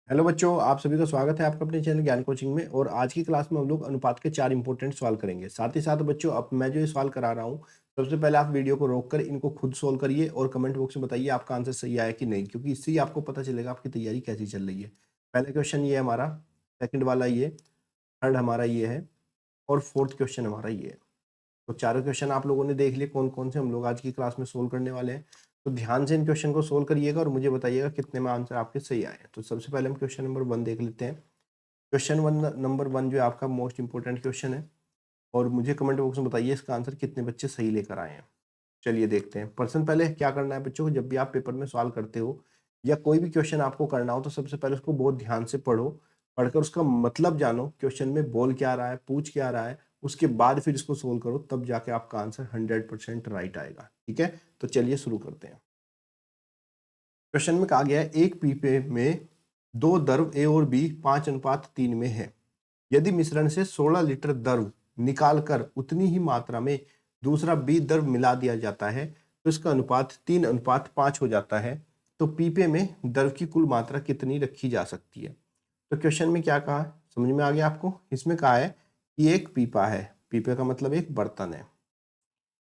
Hello बच्चों, आप सभी का स्वागत है आपका अपने चैनल ज्ञान कोचिंग में। और आज की क्लास में हम लोग अनुपात के 4 इंपॉर्टेंट सवाल करेंगे। साथ ही साथ बच्चों, अब मैं जो ये सवाल करा रहा हूँ, सबसे पहले आप वीडियो को रोककर इनको खुद सोल्व करिए और कमेंट बॉक्स में बताइए आपका आंसर सही आया कि नहीं, क्योंकि इससे ही आपको पता चलेगा आपकी तैयारी कैसी चल रही है। पहला क्वेश्चन ये है हमारा, सेकंड वाला ये, थर्ड हमारा ये है और फोर्थ क्वेश्चन हमारा ये है। तो चारों क्वेश्चन आप लोगों ने देख लिए कौन कौन से हम लोग आज की क्लास में सोल्व करने वाले हैं। तो ध्यान से इन क्वेश्चन को सोल्व करिएगा और मुझे बताइएगा कितने में आंसर आपके सही आए हैं। तो सबसे पहले हम क्वेश्चन नंबर 1 देख लेते हैं। क्वेश्चन वन नंबर 1 जो है आपका मोस्ट इंपोर्टेंट क्वेश्चन है और मुझे कमेंट बॉक्स में बताइए इसका आंसर कितने बच्चे सही लेकर आए हैं। चलिए देखते हैं। पर्सन पहले क्या करना है बच्चों को, जब भी आप पेपर में सवाल करते हो या कोई भी क्वेश्चन आपको करना हो तो सबसे पहले उसको बहुत ध्यान से पढ़ो। पढ़कर उसका मतलब जानो, क्वेश्चन में बोल क्या रहा है, पूछ क्या रहा है, उसके बाद फिर इसको सोल्व करो, तब जाके आपका आंसर 100% राइट आएगा। ठीक है, तो चलिए शुरू करते हैं। क्वेश्चन में कहा गया है एक पीपे में दो द्रव ए और बी 5:3 में है। यदि मिश्रण से 16 लीटर द्रव निकालकर उतनी ही मात्रा में दूसरा बी द्रव मिला दिया जाता है तो इसका अनुपात 3:5 हो जाता है। तो पीपे में द्रव की कुल मात्रा कितनी रखी जा सकती है। तो क्वेश्चन में क्या कहा, समझ में आ गया आपको। इसमें कहा है कि एक पीपा है, पीपे का मतलब एक बर्तन है।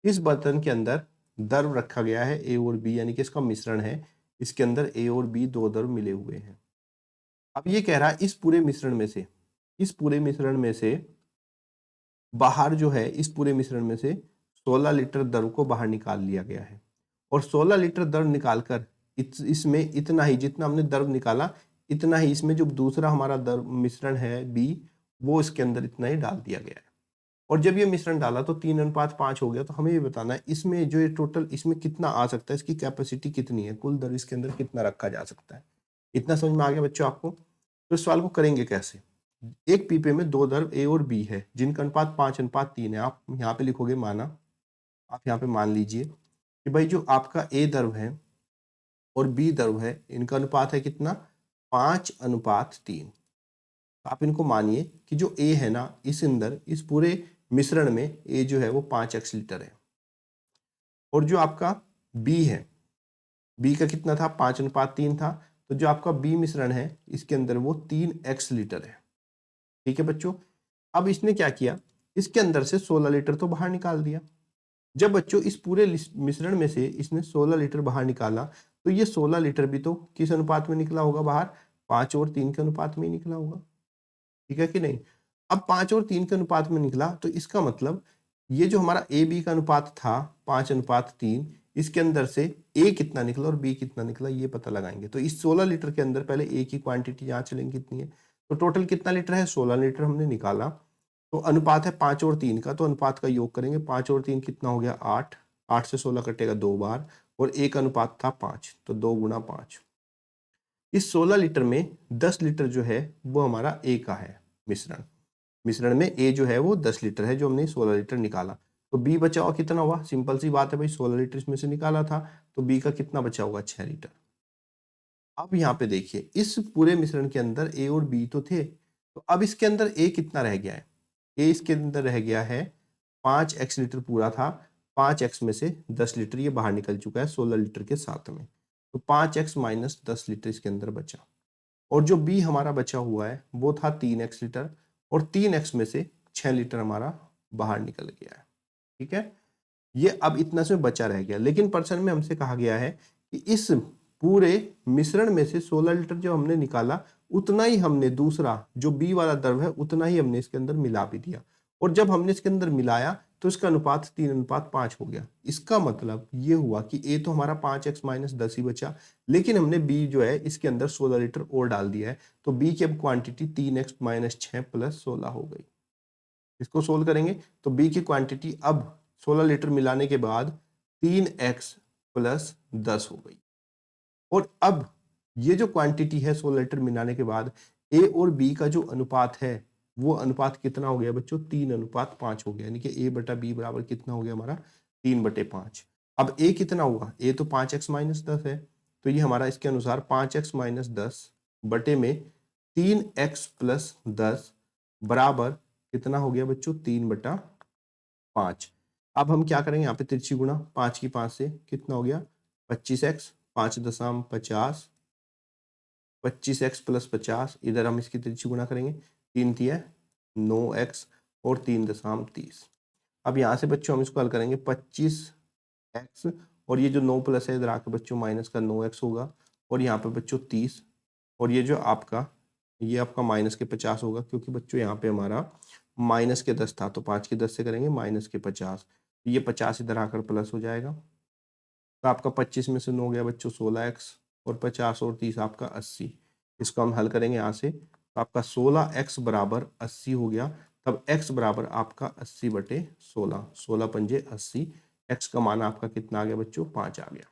इस बर्तन के अंदर द्रव रखा गया है ए और बी, यानी कि इसका मिश्रण है। इसके अंदर ए और बी दो द्रव मिले हुए हैं। अब ये कह रहा है इस पूरे मिश्रण में से बाहर जो है, इस पूरे मिश्रण में से 16 लीटर द्रव को बाहर निकाल लिया गया है। और 16 लीटर द्रव निकालकर इसमें इतना ही, जितना हमने द्रव निकाला इतना ही इसमें जो दूसरा हमारा द्रव मिश्रण है बी, वो इसके अंदर इतना ही डाल दिया गया है। और जब ये मिश्रण डाला तो 3:5 हो गया। तो हमें ये बताना है इसमें जो ये टोटल इसमें कितना आ सकता है, इसकी कैपेसिटी कितनी है, कुल द्रव इसके अंदर कितना रखा जा सकता है। इतना समझ में आ गया बच्चों आपको। तो इस सवाल को करेंगे कैसे। एक पीपे में दो द्रव ए और बी है जिनका अनुपात 5:3 है। आप यहाँ पे लिखोगे माना, आप यहाँ पे मान लीजिए कि भाई जो आपका ए द्रव है और बी द्रव है, इनका अनुपात है कितना, 5:3। आप इनको मानिए कि जो ए है ना, इस अंदर इस पूरे मिश्रण में ए जो है वो 5x लीटर है। और जो आपका बी है, बी का कितना था, 5:3 था। तो जो आपका बी मिश्रण है इसके अंदर वो 3x लीटर है। ठीक है बच्चों। अब इसने क्या किया, इसके अंदर से 16 लीटर तो बाहर निकाल दिया। जब बच्चों इस पूरे मिश्रण में से इसने 16 लीटर बाहर निकाला तो ये 16 लीटर भी तो किस अनुपात में निकला होगा बाहर, 5:3 के अनुपात में ही निकला होगा। ठीक है कि नहीं। अब 5:3 के अनुपात में निकला तो इसका मतलब ये जो हमारा ए बी का अनुपात था 5:3, इसके अंदर से ए कितना निकला और बी कितना निकला ये पता लगाएंगे। तो इस 16 लीटर के अंदर पहले ए की क्वांटिटी जांच लेंगे कितनी है। तो टोटल कितना लीटर है, 16 लीटर हमने निकाला। तो अनुपात है 5:3 का, तो अनुपात का योग करेंगे। 5:3 कितना हो गया, 8। 8 से 16 कटेगा 2 बार। और ए का अनुपात था 5, तो 2 × 5। इस 16 लीटर में 10 लीटर जो है वो हमारा ए का है मिश्रण। मिश्रण में ए जो है वो 10 लीटर है जो हमने 16 लीटर निकाला। तो बी बचा हुआ कितना हुआ, सिंपल सी बात है भाई, 16 लीटर इसमें से निकाला था तो बी का कितना बचा होगा, 6 लीटर। अब यहाँ पे देखिए इस पूरे मिश्रण के अंदर ए और बी तो थे, तो अब इसके अंदर ए कितना रह गया है, ए इसके अंदर रह गया है 5x लीटर पूरा था। 5x में से 10 लीटर ये बाहर निकल चुका है 16 लीटर के साथ में। तो 5x माइनस 10 लीटर इसके अंदर बचा। और जो बी हमारा बचा हुआ है वो था 3x लीटर। और 3x में से 6 लीटर हमारा बाहर निकल गया है। ठीक है, ये अब इतना से बचा रह गया। लेकिन प्रश्न में हमसे कहा गया है कि इस पूरे मिश्रण में से 16 लीटर जो हमने निकाला उतना ही हमने दूसरा जो बी वाला द्रव है उतना ही हमने इसके अंदर मिला भी दिया। और जब हमने इसके अंदर मिलाया तो इसका अनुपात 3:5 हो गया। इसका मतलब ये हुआ कि ए तो हमारा 5x माइनस 10 ही बचा, लेकिन हमने बी जो है इसके अंदर 16 लीटर और डाल दिया है। तो बी की अब क्वांटिटी 3x माइनस 6 प्लस 16 हो गई। इसको सोल्व करेंगे तो बी की क्वांटिटी अब 16 लीटर मिलाने के बाद 3x प्लस 10 हो गई। और अब ये जो क्वांटिटी है 16 लीटर मिलाने के बाद ए और बी का जो अनुपात है वो अनुपात कितना हो गया बच्चों, 3:5 हो गया। यानी कि ए बटा बी बराबर कितना हो गया हमारा, 3/5। अब ए कितना हुआ, ए तो 5x माइनस 10 है। तो ये हमारा इसके अनुसार 5x माइनस 10 बटे में 3x प्लस 10 बराबर कितना हो गया बच्चों, 3/5। अब हम क्या करेंगे, यहाँ पे तिरछी गुणा 5 की 5 से कितना हो गया, 25x, 5 दशम 50 25x प्लस 50, इधर हम इसकी तिरछी गुणा करेंगे, 3 तिया 9x और 3.30। अब यहाँ से बच्चों हम इसको हल करेंगे, 25x और ये जो 9 प्लस है इधर आके बच्चों माइनस का 9x होगा, और यहाँ पे बच्चों 30, और ये जो आपका ये आपका माइनस के 50 होगा, क्योंकि बच्चों यहाँ पे हमारा माइनस के 10 था, तो 5 की 10 से करेंगे माइनस के 50, ये 50 इधर आकर प्लस हो जाएगा। तो आपका 25 में से 9 गया बच्चों 16x, और 50 और 30 आपका 80। इसको हम हल करेंगे यहाँ से, तो आपका 16x बराबर 80 हो गया। तब x बराबर आपका 80/16, 16 पंजे 80, x का मान आपका कितना आ गया बच्चों 5 आ गया।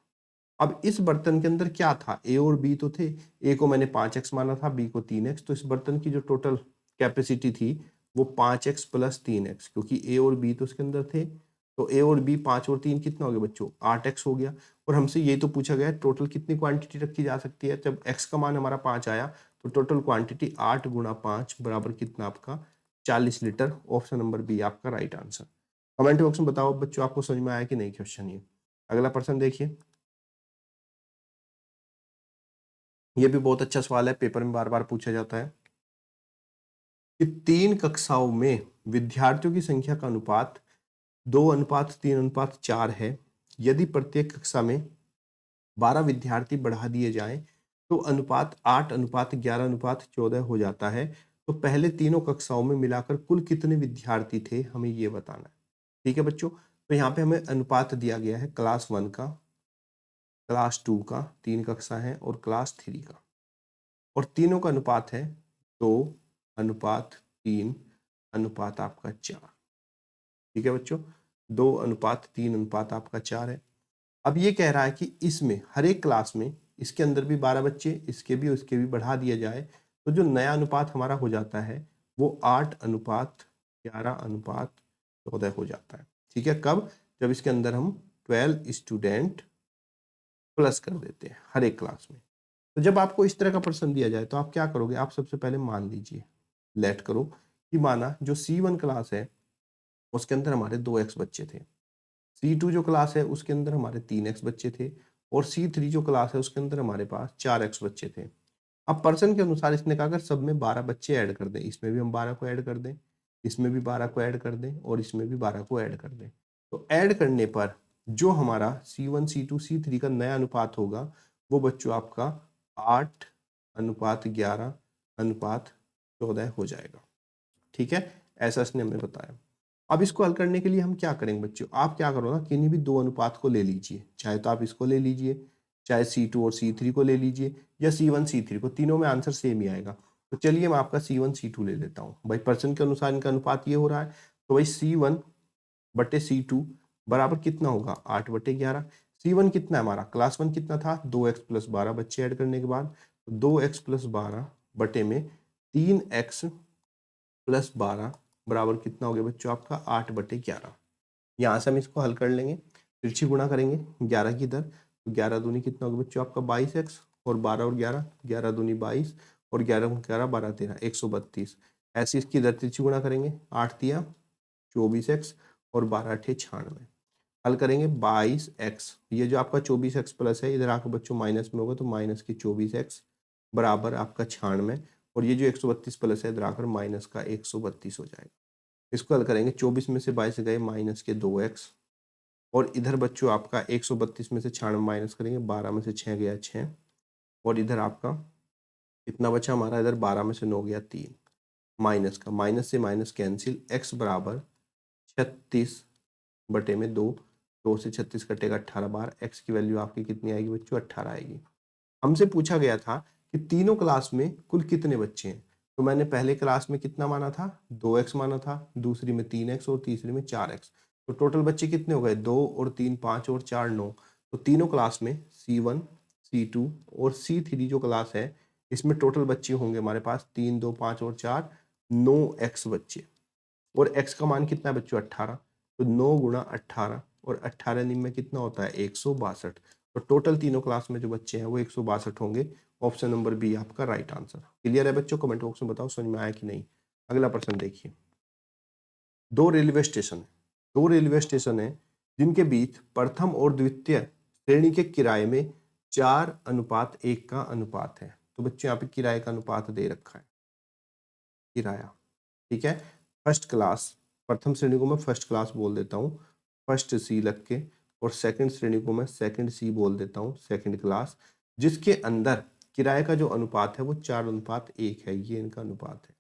अब इस बर्तन के अंदर क्या था, a और b तो थे, a को मैंने 5x माना था, b को 3x, तो इस बर्तन की जो टोटल कैपेसिटी थी वो 5x प्लस 3x, क्योंकि a और b तो उसके अंदर थे, तो a और b 5 और 3 कितना हो गया बच्चों 8x हो गया। और हमसे ये तो पूछा गया है टोटल कितनी क्वांटिटी रखी जा सकती है, जब x का मान हमारा 5 आया तो टोटल क्वांटिटी 8 गुणा 5 बराबर कितना आपका 40 लीटर। ऑप्शन नंबर बी आपका राइट आंसर। कमेंट बॉक्स में बताओ बच्चों आपको समझ में आया कि नहीं क्वेश्चन ये। अगला प्रश्न देखिए, ये भी बहुत अच्छा सवाल है, पेपर में बार बार पूछा जाता है कि 3 कक्षाओं में विद्यार्थियों की संख्या का अनुपात 2:3:4 है। यदि प्रत्येक कक्षा में 12 विद्यार्थी बढ़ा दिए जाएं तो अनुपात 8:11:14 हो जाता है। तो पहले तीनों कक्षाओं में मिलाकर कुल कितने विद्यार्थी थे, हमें ये बताना है। ठीक है बच्चों, तो यहाँ पे हमें अनुपात दिया गया है क्लास 1 का, क्लास 2 का, 3 कक्षा है, और क्लास 3 का, और तीनों का अनुपात है 2:3 अनुपात आपका 4। ठीक है बच्चों, 2:3 अनुपात आपका 4 है। अब ये कह रहा है कि इसमें हर एक क्लास में इसके अंदर भी 12 बच्चे, इसके भी उसके भी बढ़ा दिया जाए तो जो नया अनुपात हमारा हो जाता है वो 8:11:14 हो जाता है। ठीक है, कब, जब इसके अंदर हम 12 स्टूडेंट प्लस कर देते हैं हर एक क्लास में। तो जब आपको इस तरह का प्रश्न दिया जाए तो आप क्या करोगे, आप सबसे पहले मान लीजिए, लेट करो कि माना जो C1 क्लास है उसके अंदर हमारे 2x बच्चे थे, C2 जो क्लास है उसके अंदर हमारे 3x बच्चे थे, और C3 जो क्लास है उसके अंदर हमारे पास 4x बच्चे थे। अब पर्सन के अनुसार इसने कहा अगर सब में 12 बच्चे ऐड कर दें, इसमें भी हम 12 को ऐड कर दें, इसमें भी 12 को ऐड कर दें, और इसमें भी 12 को ऐड कर दें, तो ऐड करने पर जो हमारा C1 C2 C3 का नया अनुपात होगा वो बच्चों आपका 8:11:14 हो जाएगा। ठीक है, ऐसा इसने हमें बताया। अब इसको हल करने के लिए हम क्या करेंगे बच्चों, आप क्या करो ना, किन्हीं भी दो अनुपात को ले लीजिए, चाहे तो आप इसको ले लीजिए, चाहे C2 और C3 को ले लीजिए, या C1 C3 को, तीनों में आंसर सेम ही आएगा। तो चलिए मैं आपका C1 C2 ले लेता हूँ भाई, पर्सन के अनुसार इनका अनुपात ये हो रहा है, तो भाई C1/C2 बराबर कितना होगा 8/11। C1 कितना है हमारा, क्लास 1 कितना था 2x प्लस 12 बच्चे ऐड करने के बाद, तो 2x प्लस 12 बटे में 3x प्लस 12 बराबर कितना हो गया बच्चों आपका 8/11। यहाँ से हम इसको हल कर लेंगे, तिरछी गुणा करेंगे 11 की इधर, तो 11 दूनी कितना होगा बच्चों आपका 22x, और 12 और 11, 11 दूनी 22, और 11 11 12 13 132। ऐसे इसकी इधर तिरछी गुणा करेंगे, 8 तिया 24x, और 12 अठे 96। हल करेंगे 22x, ये जो आपका 24x प्लस है इधर आकर बच्चों माइनस में होगा, तो माइनस की 24x बराबर आपका 96, और ये जो 132 प्लस है इधर आकर माइनस का 132 हो जाएगा। इसको हल करेंगे, 24 में से 22 गए माइनस के 2x, और इधर बच्चों आपका 132 में से 96 माइनस करेंगे, 12 में से 6 गया 6, और इधर आपका कितना बचा हमारा, इधर 12 में से 9 गया 3, माइनस का माइनस से माइनस कैंसिल, x बराबर 36/2, 2 से 36 कटेगा 18 बार, x की वैल्यू आपकी कितनी आएगी बच्चों 18 आएगी। हमसे पूछा गया था कि तीनों क्लास में कुल कितने बच्चे हैं, तो मैंने पहले क्लास में कितना माना था 2x माना था, दूसरी में 3x, और तीसरी में 4x, तो टोटल बच्चे कितने हो गए 2 और 3 5 और 4 9। तो तीनों क्लास में C1 C2 और C3 जो क्लास है इसमें टोटल बच्चे होंगे हमारे पास 3 2 5 और 4 9x बच्चे, और x का मान कितना है बच्चों 18, तो 9 गुणा 18, और 18 निम में कितना होता है 162। तो टोटल तीनों क्लास में जो बच्चे हैं वो 162 होंगे। ऑप्शन नंबर बी आपका राइट आंसर। क्लियर है बच्चों, कमेंट बॉक्स में बताओ समझ में आया कि नहीं। अगला प्रश्न देखिए, दो रेलवे स्टेशन है जिनके बीच प्रथम और द्वितीय श्रेणी के किराए में 4:1 का अनुपात है। तो बच्चों यहाँ पे किराए का अनुपात दे रखा है, किराया, ठीक है। फर्स्ट क्लास, प्रथम श्रेणी को मैं फर्स्ट क्लास बोल देता हूँ, फर्स्ट सी लग के, और सेकंड श्रेणी को मैं सेकंड सी बोल देता हूँ, सेकंड क्लास, जिसके अंदर किराए का जो अनुपात है वो 4:1 है। ये इनका अनुपात है,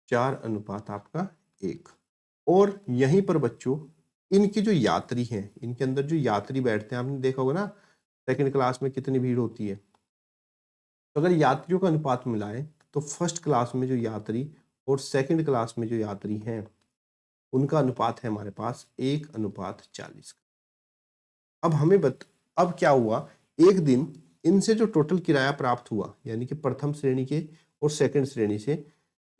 4:1। और यहीं पर बच्चों इनकी जो यात्री हैं, इनके अंदर जो यात्री बैठते हैं, आपने देखा होगा ना सेकंड क्लास में कितनी भीड़ होती है। तो अगर यात्रियों का अनुपात मिलाएं तो फर्स्ट क्लास में जो यात्री और सेकंड क्लास में जो यात्री हैं, उनका अनुपात है हमारे पास 1:40। अब अब क्या हुआ, एक दिन इनसे जो टोटल किराया प्राप्त हुआ, यानी कि प्रथम श्रेणी के और सेकंड श्रेणी से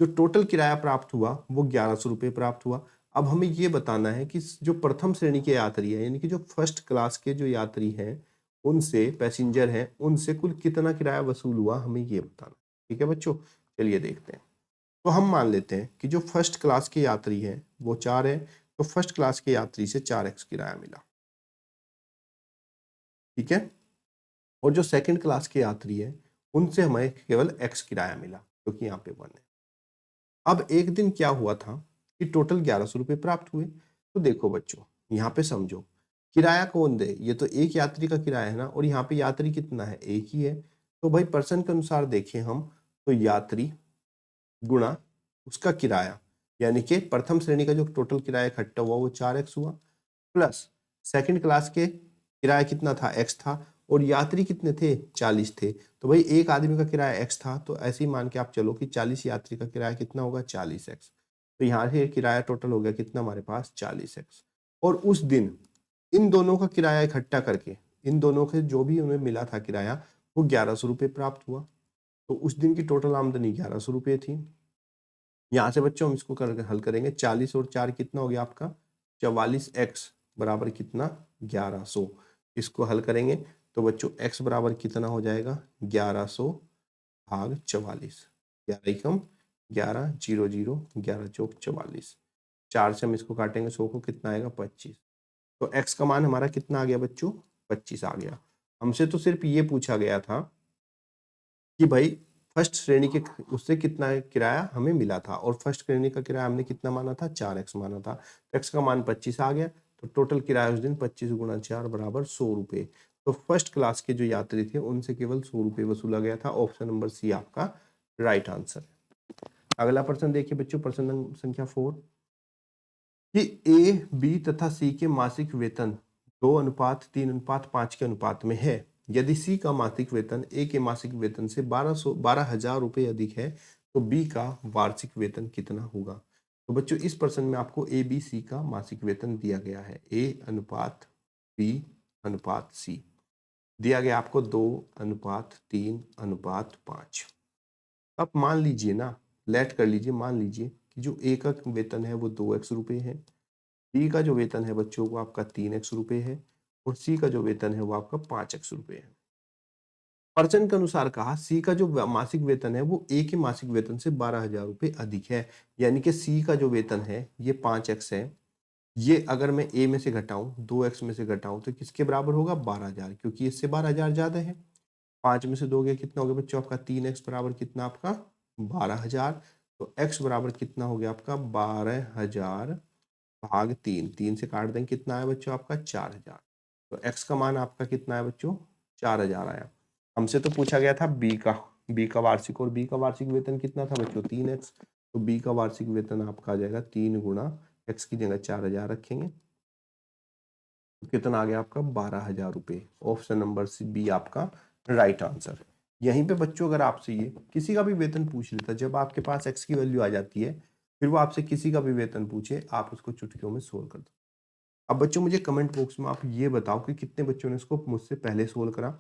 जो टोटल किराया प्राप्त हुआ वो 1100 रुपये प्राप्त हुआ। अब हमें ये बताना है कि जो प्रथम श्रेणी के यात्री है, यानी कि जो फर्स्ट क्लास के जो यात्री हैं, उनसे पैसेंजर हैं, उनसे कुल कितना किराया वसूल हुआ, हमें ये बताना। ठीक है बच्चों, चलिए देखते हैं। तो हम मान लेते हैं कि जो फर्स्ट क्लास के यात्री हैं वो 4 है, तो फर्स्ट क्लास के यात्री से 4x किराया मिला, ठीक है। और जो सेकंड क्लास के यात्री है उनसे हमें केवल x किराया मिला, क्योंकि यहाँ पे 1 है। अब एक दिन क्या हुआ था कि टोटल 1100 रुपये प्राप्त हुए। तो देखो बच्चों, यहाँ पे समझो, किराया कौन दे, ये तो एक यात्री का किराया है ना, और यहाँ पे यात्री कितना है, एक ही है। तो भाई पर्सन के अनुसार देखें हम, तो यात्री गुणा उसका किराया, यानी कि प्रथम श्रेणी का जो टोटल किराया इकट्ठा हुआ वो 4x हुआ, प्लस सेकंड क्लास के किराया कितना था, x था, और यात्री कितने थे, 40 थे। तो भाई एक आदमी का किराया x था, तो ऐसे ही मान के आप चलो कि 40 यात्री का किराया कितना होगा, 40x। तो यहाँ से किराया टोटल हो गया कितना हमारे पास, 40x। और उस दिन इन दोनों का किराया इकट्ठा करके, इन दोनों के जो भी उन्हें मिला था किराया, वो 1100 रुपये प्राप्त हुआ। तो उस दिन की टोटल आमदनी 1100 रुपये थी। यहाँ से बच्चों हम इसको हल करेंगे, 40 और 4 कितना हो गया आपका, 44x बराबर कितना, 1100। इसको हल करेंगे तो बच्चों x बराबर कितना हो जाएगा, 1100 भाग 44, 11 एकम 11, 0 0, 11 चौक 44, 4 से हम इसको काटेंगे 100 को, कितना आएगा 25। तो x का मान हमारा कितना आ गया बच्चों, 25 आ गया। हमसे तो सिर्फ ये पूछा गया था कि भाई फर्स्ट श्रेणी के उससे कितना किराया हमें मिला था, और फर्स्ट श्रेणी का किराया हमने कितना माना था, 4x माना था। तो x का मान 25 आ गया, तो टोटल किराया उस दिन 25 गुणा 4 बराबर 100 रुपये। तो फर्स्ट क्लास के जो यात्री थे उनसे केवल 100 रुपये वसूला गया था। ऑप्शन नंबर सी आपका राइट आंसर। अगला प्रश्न देखिए बच्चों, प्रश्न संख्या 4, कि ए बी तथा सी के मासिक वेतन 2:3:5 के अनुपात में है। यदि सी का मासिक वेतन ए के मासिक वेतन से 12,000 रुपये अधिक है, तो बी का वार्षिक वेतन कितना होगा। तो बच्चों इस प्रश्न में आपको ए बी सी का मासिक वेतन दिया गया है, A/B/C दिया गया आपको 2:3:5। अब मान लीजिए ना, लेट कर लीजिए, मान लीजिए कि जो ए का वेतन है वो 2x रुपये है, बी का जो वेतन है बच्चों वो आपका 3x रुपये है, और सी का जो वेतन है वो आपका 5x रुपये है। पर्सन के अनुसार कहा सी का जो मासिक वेतन है वो ए के मासिक वेतन से 12,000 रुपये अधिक है, यानी कि सी का जो वेतन है ये 5x है। ये अगर मैं ए में से घटाऊं, 2x में से घटाऊं, तो किसके बराबर होगा, 12,000, क्योंकि इससे 12,000 ज्यादा है। 5 में से 2 गया कितना हो गया बच्चों आपका, 3x बराबर कितना आपका, 12,000। तो x बराबर कितना हो गया आपका, 12,000 भाग 3, 3 से काट देंगे कितना आया बच्चों आपका, 4,000। तो x का मान आपका कितना है बच्चों, 4,000 आया। हमसे तो पूछा गया था बी का वार्षिक, और बी का वार्षिक वेतन कितना था बच्चों, 3x। तो बी का वार्षिक वेतन आपका आ जाएगा 3 गुणा x की जगह 4,000 रखेंगे, तो कितना आ गया आपका, 12,000 रुपये। ऑप्शन नंबर सी बी आपका राइट आंसर। यहीं पे बच्चों अगर आपसे ये किसी का भी वेतन पूछ लेता, जब आपके पास x की वैल्यू आ जाती है, फिर वो आपसे किसी का भी वेतन पूछे, आप उसको चुटकियों में सोल्व कर दो। अब बच्चों मुझे कमेंट बॉक्स में आप ये बताओ कि कितने बच्चों ने इसको मुझसे पहले सोल्व करा,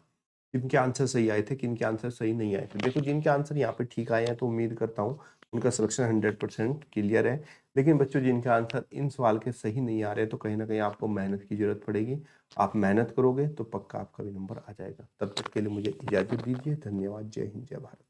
किनके आंसर सही आए थे, किनके आंसर सही नहीं आए थे। देखो जिनके आंसर यहाँ पे ठीक आए हैं तो उम्मीद करता हूँ उनका सिलेक्शन 100% क्लियर है। लेकिन बच्चों जिनके आंसर इन सवाल के सही नहीं आ रहे, तो कहीं ना कहीं आपको मेहनत की जरूरत पड़ेगी। आप मेहनत करोगे तो पक्का आपका भी नंबर आ जाएगा। तब तक के लिए मुझे इजाजत दीजिए। धन्यवाद। जय हिंद, जय भारत।